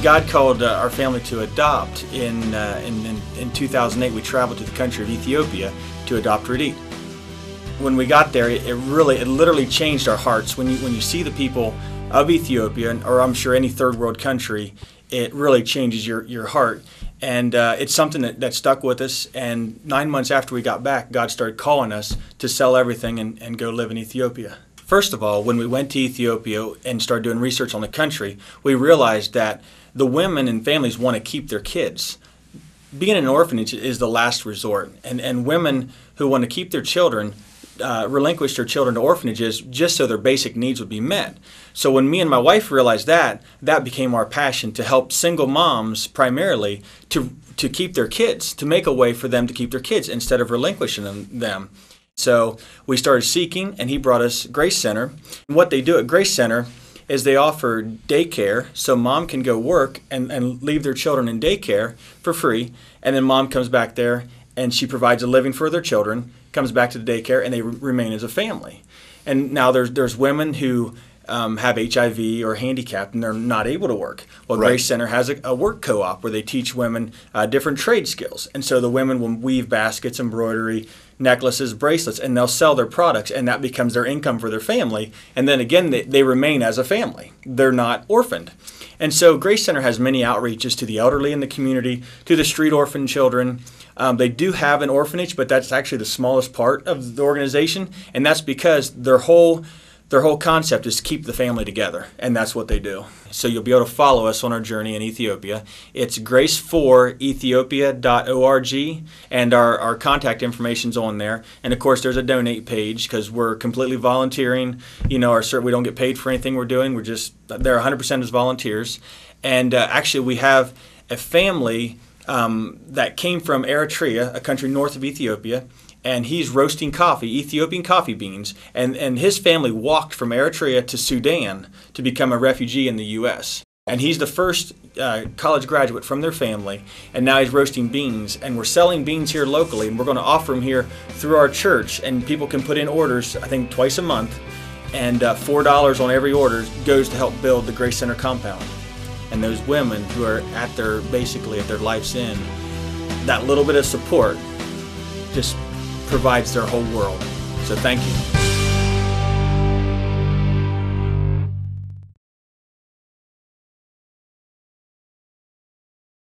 God called our family to adopt in 2008. We traveled to the country of Ethiopia to adopt Radit. When we got there, it literally changed our hearts. When you see the people of Ethiopia, or I'm sure any third world country, it really changes your heart. And it's something that stuck with us. And 9 months after we got back, God started calling us to sell everything and go live in Ethiopia. First of all, when we went to Ethiopia and started doing research on the country, we realized that the women and families want to keep their kids. Being in an orphanage is the last resort. And women who want to keep their children relinquish their children to orphanages just so their basic needs would be met. So when me and my wife realized that became our passion, to help single moms primarily to keep their kids, to make a way for them to keep their kids instead of relinquishing them. So we started seeking, and he brought us Grace Center. And what they do at Grace Center is they offer daycare, so mom can go work and leave their children in daycare for free, and then mom comes back there and she provides a living for their children, comes back to the daycare, and they remain as a family. And now there's women who have HIV or handicapped and they're not able to work. Well, Right. Grace Center has a work co-op where they teach women different trade skills. And so the women will weave baskets, embroidery, necklaces, bracelets, and they'll sell their products, and that becomes their income for their family. And then again, they remain as a family. They're not orphaned. And so Grace Center has many outreaches to the elderly in the community, to the street orphan children. They do have an orphanage, but that's actually the smallest part of the organization, and that's because their whole concept is to keep the family together, and that's what they do. So you'll be able to follow us on our journey in Ethiopia. It's graceforethiopia.org, and our contact information's on there. And of course, there's a donate page because we're completely volunteering. We don't get paid for anything we're doing. We're just there 100% as volunteers. And actually, we have a family that came from Eritrea, a country north of Ethiopia. And he's roasting coffee, Ethiopian coffee beans, and his family walked from Eritrea to Sudan to become a refugee in the U.S. And he's the first college graduate from their family, and now he's roasting beans, and we're selling beans here locally, and we're going to offer them here through our church, and people can put in orders, I think twice a month, and $4 on every order goes to help build the Grace Center compound. And those women who are basically at their life's end, that little bit of support just provides their whole world. So thank you.